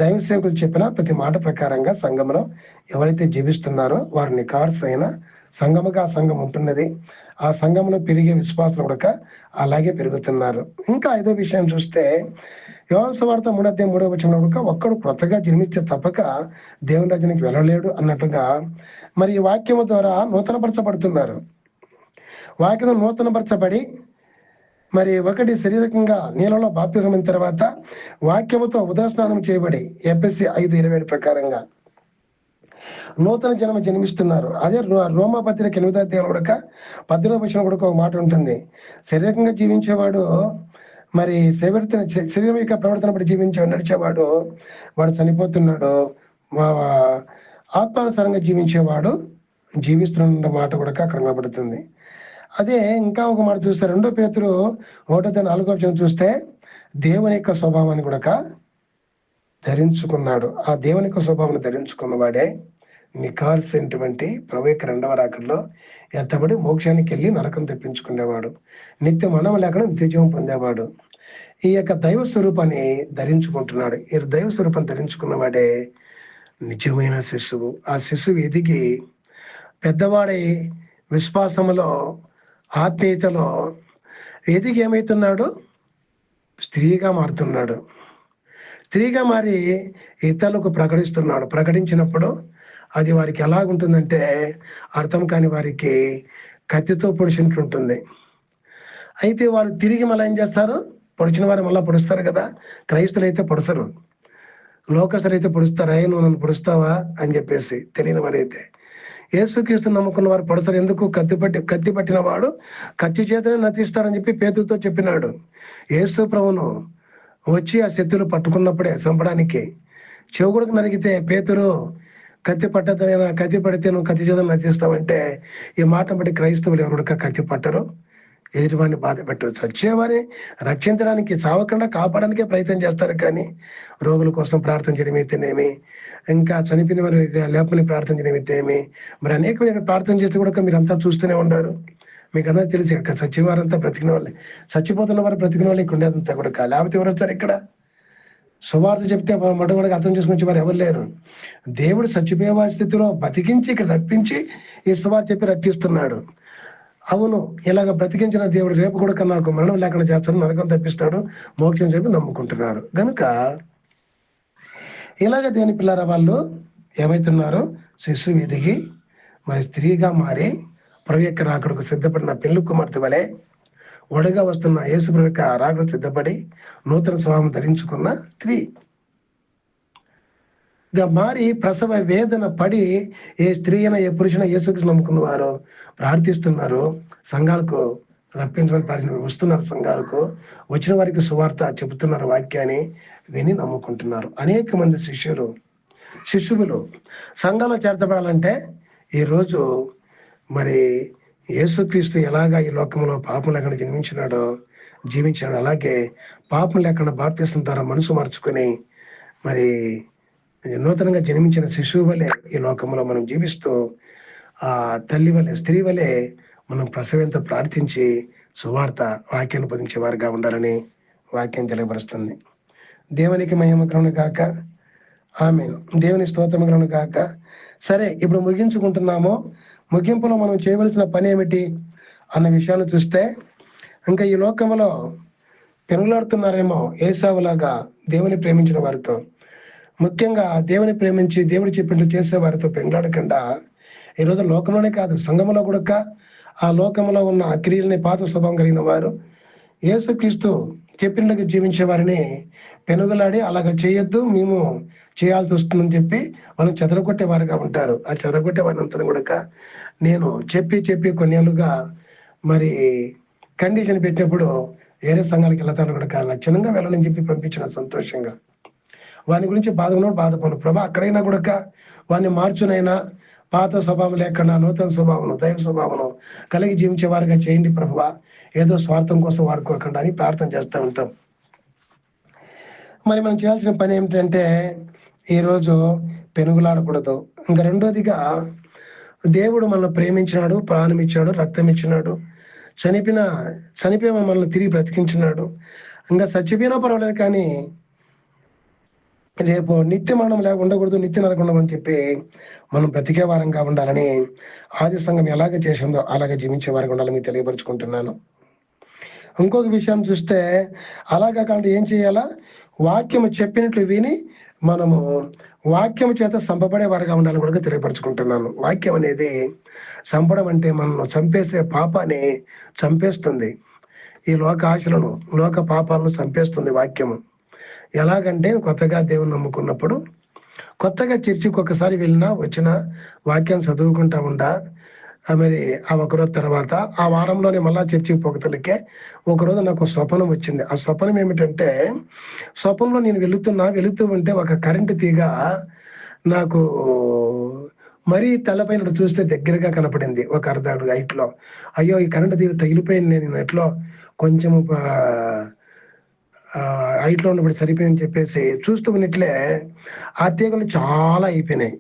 దైవ సేవకులు చెప్పిన ప్రతి మాట ప్రకారంగా సంఘంలో ఎవరైతే జీవిస్తున్నారో వారు నికార్సైన సంఘముగా సంఘం ఉంటున్నది. ఆ సంఘంలో పెరిగే విశ్వాసులు కూడా అలాగే పెరుగుతున్నారు. ఇంకా 5వ విషయం చూస్తే యోహాను సువార్త 3:3 ఒక్కడు కొత్తగా జన్మించే తప్పక దేవుని రాజ్యానికి వెళ్ళలేడు అన్నట్టుగా మరి ఈ వాక్యము ద్వారా నూతనపరచబడుతున్నారు. వాక్యం నూతనపరచబడి మరి ఒకటి శారీరకంగా నీళ్ళలో బాప్తిసం అయిన తర్వాత వాక్యముతో ఉదయస్నానం చేయబడి ఎఫెసీ 5:27 ప్రకారంగా నూతన జన్మ జన్మిస్తున్నారు. అదే రోమా పత్రిక 8వ 10వ ఒక మాట ఉంటుంది. శారీరకంగా జీవించేవాడు మరి శరీరం యొక్క ప్రవర్తన బట్టి నడిచేవాడు వాడు చనిపోతున్నాడు, ఆత్మానుసారంగా జీవించేవాడు జీవిస్తున్న మాట కూడా అక్కడ కనబడుతుంది. అదే ఇంకా ఒక మాట చూస్తే 2 పేతురు 1:4 చూస్తే దేవుని యొక్క స్వభావాన్ని కూడా ధరించుకున్నాడు. ఆ దేవుని యొక్క స్వభావాన్ని ధరించుకున్నవాడే నికాల్సినటువంటి ప్రవేక 2వ రాకడలో ఎత్తబడి మోక్షానికి వెళ్ళి నరకం తెప్పించుకునేవాడు, నిత్య మరణం లేకుండా నిత్యజీవం పొందేవాడు. ఈ యొక్క దైవ స్వరూపాన్ని ధరించుకుంటున్నాడు. ఈ దైవ స్వరూపాన్ని ధరించుకున్నవాడే నిజమైన శిశువు. ఆ శిశువు ఎదిగి పెద్దవాడై విశ్వాసములో ఆత్మీయతలో ఎదిగి ఏమవుతున్నాడు? స్త్రీగా మారుతున్నాడు. స్త్రీగా మారి ఇతరులకు ప్రకటిస్తున్నాడు. ప్రకటించినప్పుడు అది వారికి ఎలాగుంటుందంటే అర్థం కాని వారికి కత్తితో పొడిచినట్లుంటుంది. అయితే వాళ్ళు తిరిగి మళ్ళీ ఏం చేస్తారు? పొడిచిన వారు మళ్ళీ పొడుస్తారు కదా. క్రైస్తులు అయితే పొడుస్తారు, లోకస్తులు అయితే పొడుస్తారు. నువ్వు నన్ను పొడుస్తావా అని చెప్పేసి తెలియని వారైతే యేసుక్రీస్తు నమ్ముకున్న వారు పొడతారు. ఎందుకు? కత్తి పట్టిన వాడు కత్తి చేతనే నతిస్తాడని చెప్పి పేతురుతో చెప్పినాడు. యేసు ప్రభువును వచ్చి ఆ శత్రులు పట్టుకున్నప్పుడే చంపడానికి చెవుగుడుకు నరిగితే పేతురు కత్తి పట్టదైనా కత్తి పడితే నువ్వు కత్తి చేత నటిస్తావంటే ఈ మాట బట్టి క్రైస్తవులు ఎవరు కత్తి పట్టరు, ఎదుటివాడిని బాధ పెట్టరు. చచ్చేవారిని రక్షించడానికి, చావకుండా కాపాడడానికే ప్రయత్నం చేస్తారు. కానీ రోగుల కోసం ప్రార్థన చేయడం అయితేనేమి, ఇంకా చనిపోయిన వారి లేపని ప్రార్థన చేయడం అయితేమి, మరి అనేకమైన ప్రార్థన చేస్తే కూడా మీరు అంతా చూస్తూనే ఉన్నారు. మీకు అందరూ తెలిసి ఇక్కడ చచ్చివారంతా బ్రతికిన వాళ్ళే, చచ్చిపోతున్న వారు బ్రతికిన వాళ్ళు ఇక్కడ ఉండేదంతా కూడా లేకపోతే ఎవరు వచ్చారు ఇక్కడ? సువార్త చెప్తే మొట్టమొదటిగా అర్థం చేసుకుని వారు ఎవరు లేరు. దేవుడు చచ్చిపోయే స్థితిలో బతికించి ఇక్కడ రప్పించి ఈ సువార్త చెప్పి రక్షిస్తున్నాడు. అవును, ఇలాగ బ్రతికించిన దేవుడు రేపు కూడా నాకు మరణం లేకుండా చేస్తాడు, నరకం తప్పిస్తాడు, మోక్షం చెప్పి నమ్ముకుంటున్నారు. కనుక ఇలాగ దేని పిల్లల వాళ్ళు ఏమైతున్నారు? శిశువు ఎదిగి మరి స్త్రీగా మారి ప్రభు యొక్క రాకడకు సిద్ధపడిన పెళ్లి కుమార్తె వలె ఒడగా వస్తున్న యేసు ప్రభు యొక్క రాకడకు సిద్ధపడి నూతన స్వభావం ధరించుకున్న స్త్రీగా మారి ప్రసవ వేదన పడి ఏ స్త్రీ అయినా ఏ పురుషున యేసుక్రీస్తు నమ్ముకున్న వారు ప్రార్థిస్తున్నారు. సంఘాలకు రప్పించమని ప్రార్థన వస్తున్నారు. సంఘాలకు వచ్చిన వారికి సువార్త చెబుతున్నారు. వాక్యాన్ని విని నమ్ముకుంటున్నారు. అనేక మంది శిష్యులు సంఘంలో చేర్చబడాలంటే ఈరోజు మరి యేసుక్రీస్తు ఎలాగా ఈ లోకంలో పాపం లేకుండా జీవించినాడు, అలాగే పాపం లేకుండా బాప్తిసం ద్వారా మనసు మార్చుకొని మరి నూతనంగా జన్మించిన శిశువు వలె ఈ లోకంలో మనం జీవిస్తూ ఆ తల్లి వలె, స్త్రీ వలె మనం ప్రసవంతో ప్రార్థించి సువార్త వాక్యాన్ని పొందించే వారుగా ఉండాలని వాక్యం తెలియపరుస్తుంది. దేవునికి మహిమ కలుగును గాక. ఆమేన్. దేవుని స్తోత్రం కలుగును గాక. సరే, ఇప్పుడు ముగించుకుంటున్నాము. ముగింపులో మనం చేయవలసిన పని ఏమిటి అన్న విషయాన్ని చూస్తే, ఇంకా ఈ లోకంలో పెనుగులాడుతున్నారేమో ఏసావులాగా దేవుని ప్రేమించిన వారితో, ముఖ్యంగా దేవుని ప్రేమించి దేవుడు చెప్పినట్లు చేసే వారితో పెనుగులాడకుండా ఈరోజు లోకంలోనే కాదు సంఘంలో కూడా ఆ లోకంలో ఉన్న క్రియలని పాత స్వభావం కలిగిన వారు యేసుక్రీస్తు చెప్పినట్టుగా జీవించే వారిని పెనుగులాడి అలాగ చేయొద్దు, మేము చేయాల్సి వస్తుందని చెప్పి వాళ్ళు చెదరగొట్టే వారుగా ఉంటారు. ఆ చెదరగొట్టే వారిని అంతా కూడా నేను చెప్పి కొన్నేళ్ళుగా మరి కండిషన్ పెట్టినప్పుడు వేరే సంఘాలకు వెళ్తాను కూడా లక్షణంగా వెళ్ళని చెప్పి పంపించిన సంతోషంగా వాని గురించి బాధపడు ప్రభా, అక్కడైనా కూడా వాడిని మార్చునైనా పాత స్వభావం లేకుండా నూతన స్వభావం, దైవ స్వభావం కలిగి జీవించే వారుగా చేయండి ప్రభువా, ఏదో స్వార్థం కోసం వాడుకోకుండా అని ప్రార్థన చేస్తూ ఉంటాం. మరి మనం చేయాల్సిన పని ఏమిటంటే ఈరోజు పెనుగులాడకూడదు. ఇంకా రెండోదిగా దేవుడు మనల్ని ప్రేమించినాడు, ప్రాణం ఇచ్చాడు, రక్తం ఇచ్చినాడు, చనిపోయి మనల్ని తిరిగి బ్రతికించినాడు. ఇంకా చచ్చిపోయినా పర్వాలేదు కానీ రేపు నిత్య మరణం ఉండకూడదు, నిత్య నరకం ఉండమని చెప్పి మనం బ్రతికే వారంగా ఉండాలని ఆది సంఘం ఎలాగ చేసిందో అలాగే జీవించే వారంగా ఉండాలని మీకు తెలియపరుచుకుంటున్నాను. ఇంకొక విషయం చూస్తే అలాగా కాకుండా ఏం చేయాలా? వాక్యము చెప్పినట్లు విని మనము వాక్యం చేత చంపబడే వారుగా ఉండాలని కూడా తెలియపరుచుకుంటున్నాను. వాక్యం అనేది చంపడం అంటే మనల్ని చంపేసే పాపాన్ని చంపేస్తుంది, ఈ లోక ఆశలను, లోక పాపాలను చంపేస్తుంది వాక్యము. ఎలాగంటే కొత్తగా దేవుని నమ్ముకున్నప్పుడు, కొత్తగా చర్చికి ఒకసారి వెళ్ళినా వచ్చిన వాక్యం చదువుకుంటా ఉండా మరి ఆ ఒకరోజు తర్వాత ఆ వారంలోనే మళ్ళా చర్చికి పోకతలకే ఒకరోజు నాకు స్వప్నం వచ్చింది. ఆ స్వప్నం ఏమిటంటే, స్వప్నంలో నేను వెళుతూ ఉంటే ఒక కరెంటు తీగ నాకు మరీ తలపైన చూస్తే దగ్గరగా కనపడింది, ఒక అర్ధ అడుగు హైట్లో. అయ్యో, ఈ కరెంటు తీగ తగిలిపోయింది, నేను ఎట్లో కొంచెము హైట్లో ఉన్నప్పుడు సరిపోయిందని చెప్పేసి చూస్తూ ఉన్నట్లే ఆ తీగలు చాలా అయిపోయినాయి.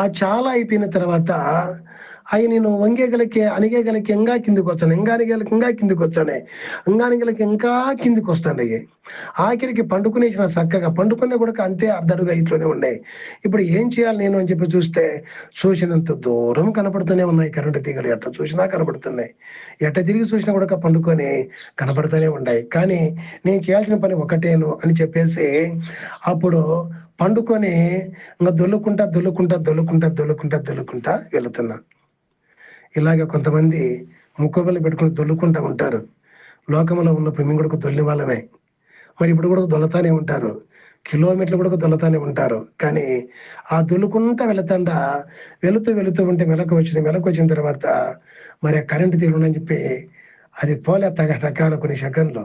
ఆ చాలా అయిపోయిన తర్వాత అవి నేను అనిగేగలకి ఇంకా కిందికి వచ్చాను, ఇంకా కిందికి వస్తాను. అయ్యి ఆఖరికి పండుకునేసిన చక్కగా పండుకునే కూడా అంతే అర్ధడుగా ఇంట్లోనే ఉన్నాయి. ఇప్పుడు ఏం చేయాలి నేను అని చెప్పి చూసినంత దూరం కనపడుతూనే ఉన్నాయి కరెంటు తీగలు, ఎట్ట చూసినా కనపడుతున్నాయి, ఎట్ట తిరిగి చూసినా కూడా పండుకొని కనపడుతూనే ఉన్నాయి. కానీ నేను చేయాల్సిన పని ఒకటేను అని చెప్పేసి అప్పుడు పండుకొని ఇంకా దొల్లుకుంటా వెళుతున్నా. ఇలాగే కొంతమంది ముక్కుబలు పెట్టుకుని దొల్లుకుంటా ఉంటారు. లోకంలో ఉన్నప్పుడు మేము కూడా దొల్లి వాళ్ళమే, మరి ఇప్పుడు కూడా దొల్లతానే ఉంటారు, కిలోమీటర్లు కూడా దొల్లతానే ఉంటారు. కానీ ఆ దొల్లుకుంటా వెళుతూ ఉంటే మెలకు వచ్చిన తర్వాత మరి ఆ కరెంటు తీరుందని చెప్పి అది పోలే టకాన కొన్ని సెకండ్లు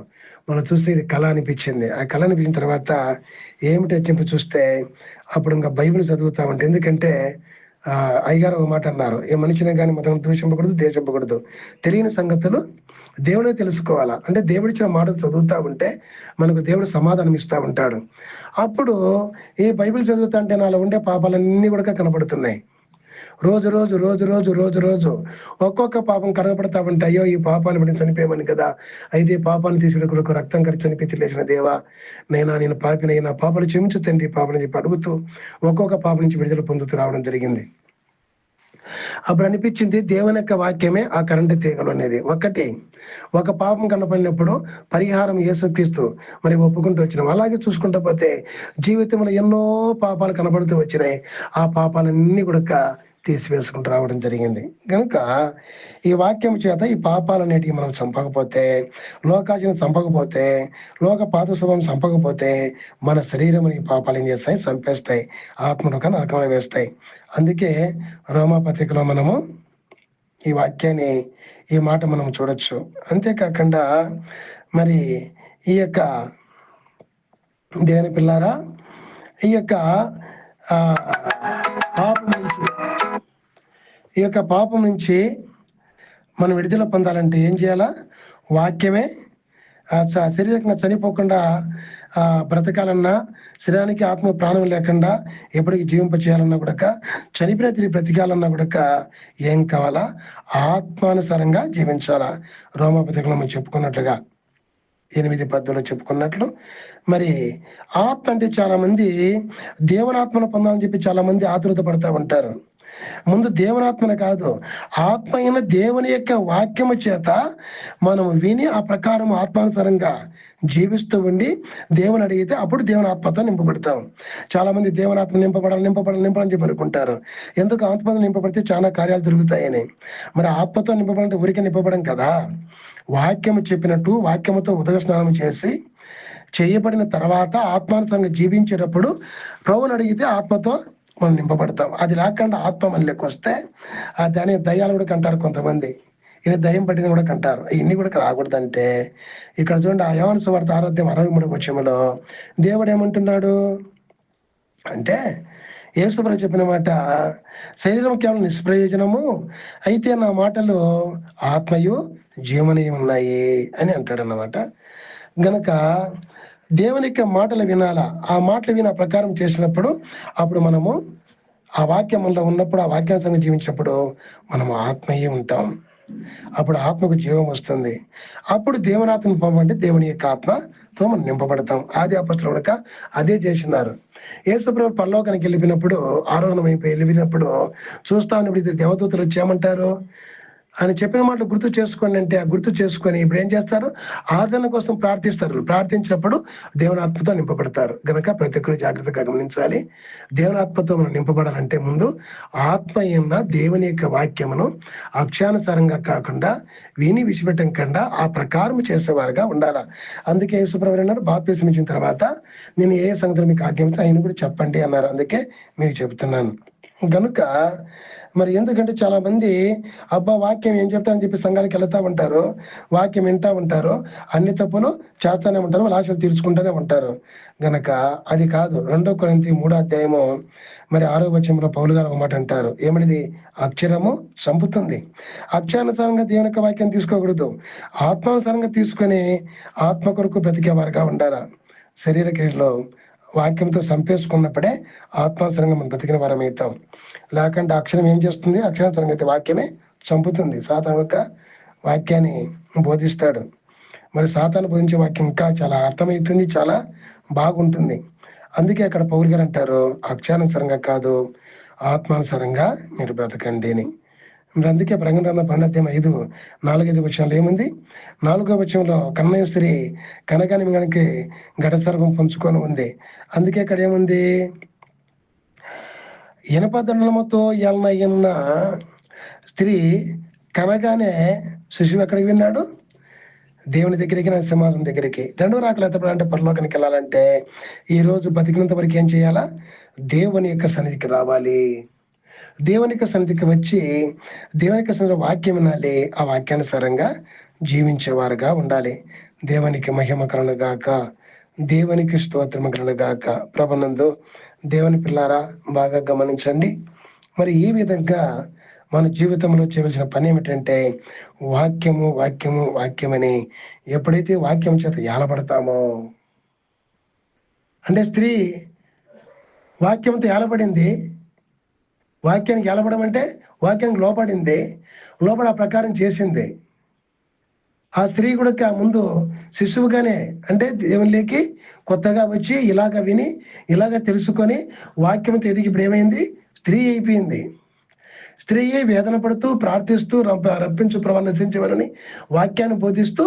మనం చూస్తే ఇది కళ అనిపించింది. ఆ కళ అనిపించిన తర్వాత ఏమిటో చెప్పి చూస్తే అప్పుడు ఇంకా బైబిల్ చదువుతా ఉంటే, ఎందుకంటే అయ్యగారు ఒక మాట అన్నారు, ఏ మనిషిని కానీ మతం దూషింపకూడదు, దేశింపకూడదు, తెలియని సంగతులు దేవుడే తెలుసుకోవాలా. అంటే దేవుడిచ్చిన మాటలు చదువుతా ఉంటే మనకు దేవుడు సమాధానం ఇస్తూ ఉంటాడు. అప్పుడు ఈ బైబిల్ చదువుతా అంటే నాలో ఉండే పాపాలన్నీ కూడా కనబడుతున్నాయి. రోజు రోజు రోజు రోజు రోజు రోజు ఒక్కొక్క పాపం కనబడతా ఉంటే, అయ్యో ఈ పాపాలు పడి చనిపోయామని కదా, అయితే ఈ పాపాన్ని తీసుకునే కొరకు రక్తం ఖర్చు చనిపోయి లేచిన దేవా, నేను పాపినై, నా పాపాలు క్షమించు తండ్రి పాపని చెప్పి అడుగుతూ ఒక్కొక్క పాప నుంచి విడుదల పొందుతూ రావడం జరిగింది. అప్పుడు అనిపించింది దేవుని యొక్క వాక్యమే ఆ కరెంటు తీగలు అనేది. ఒక పాపం కనపడినప్పుడు పరిహారం యేసుక్రీస్తు మరి ఒప్పుకుంటూ వచ్చినాం. అలాగే చూసుకుంటూ పోతే జీవితంలో ఎన్నో పాపాలు కనబడుతూ వచ్చినాయి. ఆ పాపాలన్నీ కూడా తీసివేసుకుంటూ రావడం జరిగింది. కనుక ఈ వాక్యం చేత ఈ పాపాలు అనేటివి మనం చంపకపోతే, లోకాజీని చంపకపోతే, లోక పాత స్వభావం చంపకపోతే మన శరీరం ఈ పాపాలు ఏం చేస్తాయి? చంపేస్తాయి, ఆత్మలోక నరకంలో వేస్తాయి. అందుకే రోమాపత్రికలో మనము ఈ వాక్యాన్ని, ఈ మాట మనం చూడొచ్చు. అంతేకాకుండా మరి ఈ యొక్క దేవుని పిల్లారా, ఈ యొక్క పాపం నుంచి మనం విడుదల పొందాలంటే ఏం చేయాలా? వాక్యమే శరీరంగా చనిపోకుండా బ్రతకాలన్నా, శరీరానికి ఆత్మ ప్రాణం లేకుండా ఎప్పటికీ జీవింప చేయాలన్నా కూడా, చనిపోయిన తిరిగి బ్రతికాలన్నా కూడా ఏం కావాలా? ఆత్మానుసారంగా జీవించాలా. రోమాపత్రికలో మనం చెప్పుకున్నట్లుగా 8:10 చెప్పుకున్నట్లు, మరి ఆత్మ అంటే చాలా మంది దేవనాత్మను పొందాలని చెప్పి చాలా మంది ఆతృత పడతా ఉంటారు. ముందు దేవునాత్మను కాదు, ఆత్మ అయిన దేవుని యొక్క వాక్యము చేత మనం విని ఆ ప్రకారం ఆత్మానుసారంగా జీవిస్తూ ఉండి దేవుని అడిగితే అప్పుడు దేవుని ఆత్మతో నింపబడతాం. చాలా మంది దేవునాత్మ నింపబడాలని చెప్పి అనుకుంటారు. ఎందుకు? ఆత్మతో నింపబడితే చాలా కార్యాలు జరుగుతాయని. మరి ఆత్మతో నింపబడంటే ఊరికే నింపబడం కదా. వాక్యము చెప్పినట్టు వాక్యముతో ఉదక స్నానం చేసి చేయబడిన తర్వాత ఆత్మానుసారంగా జీవించేటప్పుడు ప్రభువుని అడిగితే ఆత్మతో మనం నింపబడతాం. అది లేకుండా ఆత్మ మనలోకి వస్తే దాని దయ్యాలు కూడా కంటారు కొంతమంది. ఈయన దయ్యం పట్టిన కూడా కంటారు. ఇన్ని కూడా రాకూడదంటే ఇక్కడ చూడండి, ఆ యోహాను సువార్త 6:63 దేవుడు ఏమంటున్నాడు అంటే, యేసుప్రభువు చెప్పిన మాట, శరీరం కేవలం నిష్ప్రయోజనము, అయితే నా మాటలు ఆత్మయు జీవనీయం ఉన్నాయి అని అంటాడు అన్నమాట. గనక దేవుని యొక్క మాటలు వినాలా. ఆ మాటలు విన ప్రకారం చేసినప్పుడు అప్పుడు మనము ఆ వాక్యంలో ఉన్నప్పుడు, ఆ వాక్యానుసారంగా జీవించినప్పుడు మనము ఆత్మయే ఉంటాం. అప్పుడు ఆత్మకు జీవం వస్తుంది. అప్పుడు దేవునాత్మను పంపంటే దేవుని యొక్క ఆత్మతో మనం నింపబడతాం. ఆది అపొస్తలులు కూడా అదే చేసినారు. యేసుప్రభువు పరలోకానికి వెళ్ళిపోయినప్పుడు, ఆరోహణమైపోయి వెళ్ళిపోయినప్పుడు చూస్తా ఉన్నప్పుడు ఇద్దరు దేవదూతలు వచ్చామంటారు అని చెప్పిన మాటలు గుర్తు చేసుకోండి అంటే, ఆ గుర్తు చేసుకొని ఇప్పుడు ఏం చేస్తారు? ఆదరణ కోసం ప్రార్థిస్తారు. ప్రార్థించినప్పుడు దేవుని ఆత్మతో నింపబడతారు. గనక ప్రతి ఒక్కరు జాగ్రత్తగా గమనించాలి. దేవుని ఆత్మతో మనం నింపబడాలంటే ముందు ఆత్మ ఏమన్నా దేవుని యొక్క వాక్యమును అక్షానుసారంగా కాకుండా విని విడిచిపెట్టకుండా ఆ ప్రకారం చేసేవారుగా ఉండాలి. అందుకే యేసుప్రభువు అన్నారు, బాప్తిసం ఇచ్చిన తర్వాత నేను ఏ సంగతులు మీకు ఆజ్ఞాపిస్తే ఆయన కూడా చెప్పండి అన్నారు. అందుకే మీకు చెబుతున్నాను. కనుక మరి ఎందుకంటే చాలా మంది వాక్యం ఏం చెప్తారని చెప్పి సంఘానికి వెళ్తా ఉంటారు, వాక్యం వింటా ఉంటారు, అన్ని తప్పులు చేస్తానే ఉంటారు, వాళ్ళ ఆశలు తీర్చుకుంటూనే ఉంటారు. గనక అది కాదు. 2 కొరింథీ 3 మరి 6 పౌలు గారు ఒక మాట అంటారు, ఏమనిది? అక్షరము చంపుతుంది. అక్షరానుసారంగా దేవుని యొక్క వాక్యం తీసుకోకూడదు, ఆత్మానుసారంగా తీసుకొని ఆత్మ కొరకు బ్రతికేవారుగా ఉండాలి. శరీర క్రియలో వాక్యంతో చంపేసుకున్నప్పుడే ఆత్మానుసారంగా మనం బ్రతికిన వారం అవుతాం. లేకుంటే అక్షరం ఏం చేస్తుంది? అక్షరానుసారంగా అయితే వాక్యమే చంపుతుంది. సాతాను యొక్క వాక్యాన్ని బోధిస్తాడు. మరి సాతాను బోధించే వాక్యం ఇంకా చాలా అర్థమవుతుంది, చాలా బాగుంటుంది. అందుకే అక్కడ పౌలు గారు అంటారు, అక్షరానుసారంగా కాదు ఆత్మానుసారంగా మీరు బ్రతకండి అని. మరి అందుకే ప్రకటన గ్రంథం 12:5-4 ఏముంది? 4 కన్నయ్య స్త్రీ కనగాని మింగడానికి ఘటసర్పం పంచుకొని ఉంది. అందుకే ఇక్కడ ఏముంది? ఇనప దండలముతో ఎన్న స్త్రీ కనగానే శిశువు ఎక్కడికి విన్నాడు? దేవుని దగ్గరికి, నా సింహాసనం దగ్గరికి. 2 రాకలు ఎత్తపడాలంటే, పరలోకానికి వెళ్ళాలంటే ఈ రోజు బతికినంత వరకు ఏం చేయాలా? దేవుని యొక్క సన్నిధికి రావాలి. దేవుని యొక్క సన్నిధికి వచ్చి దేవుని యొక్క సన్నిధిలో వాక్యం వినాలి, ఆ వాక్యానుసారంగా జీవించేవారుగా ఉండాలి. దేవునికి మహిమ కలుగుగాక. దేవునికి స్తోత్రము కలుగుగాక. ప్రభునందు దేవుని పిల్లారా, బాగా గమనించండి. మరి ఈ విధంగా మన జీవితంలో చేయవలసిన పని ఏమిటంటే వాక్యము వాక్యము వాక్యమని. ఎప్పుడైతే వాక్యం చేత ఏలబడతామో, అంటే స్త్రీ వాక్యంతో ఏలబడింది. వాక్యానికి ఏలబడం అంటే వాక్యానికి లోపడింది, లోపల ఆ ప్రకారం చేసింది. ఆ స్త్రీ కూడా ముందు శిశువుగానే, అంటే దేవునిలోకి కొత్తగా వచ్చి ఇలాగ విని ఇలాగ తెలుసుకొని వాక్యంతో ఎదిగి ఇప్పుడు ఏమైంది, స్త్రీ అయిపోయింది. స్త్రీ వేదన పడుతూ ప్రార్థిస్తూ రప్పించు ప్రభు నశించవాలని వాక్యాన్ని బోధిస్తూ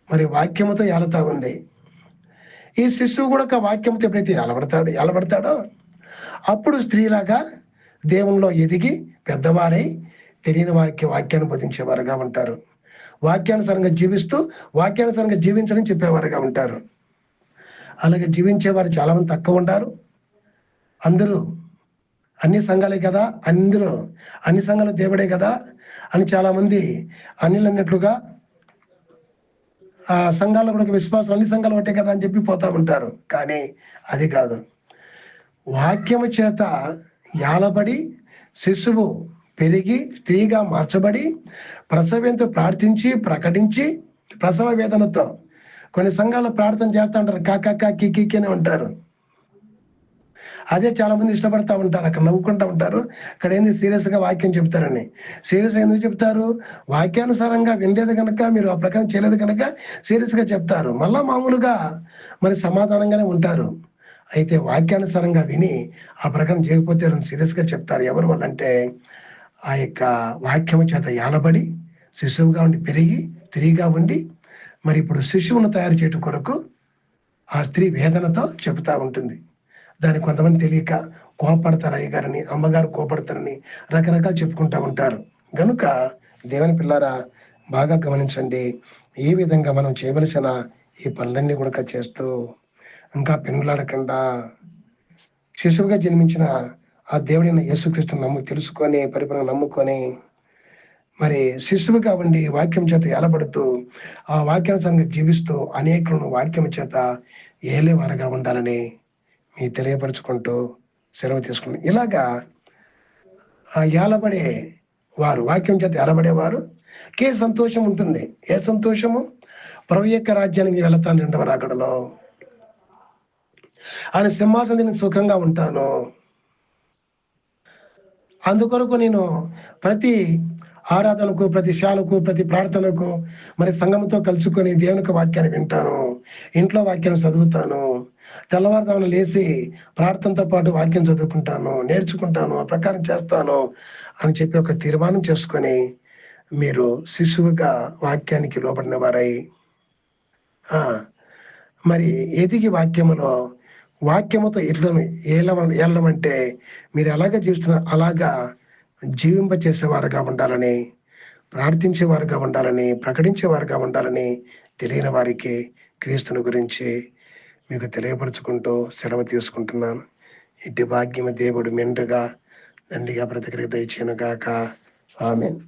మరి వాక్యముతో ఏలతా ఉంది. ఈ శిశువు కూడా వాక్యంతో ఎప్పుడైతే ఏలబడతాడో అప్పుడు స్త్రీలాగా దేవునిలో ఎదిగి పెద్దవారై తెలియని వారికి వాక్యాన్ని బోధించేవారుగా ఉంటారు. వాక్యానుసారంగా జీవిస్తూ వాక్యానుసారంగా జీవించడం చెప్పేవారుగా ఉంటారు. అలాగే జీవించేవారు చాలామంది తక్కువ ఉంటారు. అందరూ అన్ని సంఘాలే కదా, అన్ని సంఘాలు దేవుడే కదా అని చాలామంది అన్నిలన్నట్లుగా ఆ సంఘాల్లో కూడా విశ్వాసం అన్ని సంఘాలు ఒకటే కదా అని చెప్పి పోతా ఉంటారు. కానీ అది కాదు. వాక్యము చేత యాలబడి శిశువు పెరిగి స్త్రీగా మార్చబడి ప్రసవంతో ప్రార్థించి ప్రకటించి ప్రసవ వేదనతో కొన్ని సంఘాల్లో ప్రార్థన చేస్తూ ఉంటారు, కాకా కిక్కి అని ఉంటారు. అదే చాలా మంది ఇష్టపడతా ఉంటారు, అక్కడ నవ్వుకుంటూ ఉంటారు. అక్కడ ఏంది సీరియస్గా వాక్యం చెప్తారని. సీరియస్గా ఎందుకు చెప్తారు? వాక్యానుసారంగా వినలేదు కనుక, మీరు ఆ ప్రకారం చేయలేదు కనుక సీరియస్గా చెప్తారు. మళ్ళా మామూలుగా మరి సమాధానంగానే ఉంటారు. అయితే వాక్యానుసారంగా విని ఆ ప్రకారం చేయకపోతే సీరియస్గా చెప్తారు. ఎవరు వాళ్ళంటే ఆ యొక్క వాక్యము చేత యాలబడి శిశువుగా ఉండి పెరిగి స్త్రీగా ఉండి మరి ఇప్పుడు శిశువును తయారు చేయటం కొరకు ఆ స్త్రీ వేదనతో చెబుతూ ఉంటుంది. దానికి కొంతమంది తెలియక కోపడతారు, అయ్యగారని అమ్మగారు కోపడతారని రకరకాలు చెప్పుకుంటూ ఉంటారు. కనుక దేవుని పిల్లారా, బాగా గమనించండి. ఈ విధంగా మనం చేయవలసిన ఈ పనులన్నీ కూడా చేస్తూ ఇంకా పెనులాడకుండా శిశువుగా జన్మించిన ఆ దేవుడైన యేసుక్రీస్తుని తెలుసుకొని పరిపూర్ణంగా నమ్ముకొని మరి శిశువుగా ఉండి వాక్యం చేత ఏలబడుతూ ఆ వాక్యానుసారంగా జీవిస్తూ అనేకులను వాక్యం చేత ఏలేవారుగా ఉండాలని మీ తెలియపరుచుకుంటూ సెలవు తీసుకుంటాం. ఇలాగా ఆ ఏలబడే వారు, వాక్యం చేత ఏలబడేవారు కే సంతోషం ఉంటుంది. ఏ సంతోషము? ప్రభు యొక్క రాజ్యానికి వెళతాను రెండవ రాకడలో. ఆయన సింహాసనం సుఖంగా ఉంటాను. అందుకొరకు నేను ప్రతి ఆరాధనకు, ప్రతి శాలకు, ప్రతి ప్రార్థనకు మరి సంఘంతో కలుసుకొని దేవునికి వాక్యాన్ని వింటాను, ఇంట్లో వాక్యాన్ని చదువుతాను, తెల్లవారుదామున లేచి ప్రార్థనతో పాటు వాక్యం చదువుకుంటాను, నేర్చుకుంటాను, ఆ ప్రకారం చేస్తాను అని చెప్పి ఒక తీర్మానం చేసుకొని మీరు శిశువుగా వాక్యానికి లోబడిన వారై మరి ఎదిగి వాక్యముతో ఏలమంటే మీరు ఎలాగ జీవిస్తున్నారు అలాగా జీవింపచేసేవారుగా ఉండాలని, ప్రార్థించేవారుగా ఉండాలని, ప్రకటించేవారుగా ఉండాలని తెలియని వారికి క్రీస్తుని గురించి మీకు తెలియపరుచుకుంటూ సెలవు తీసుకుంటున్నాను. ఇటు భాగ్యము దేవుడు మెండుగా దండిగా ప్రతిక్రియ దయచేయును గాక. ఆమేన్.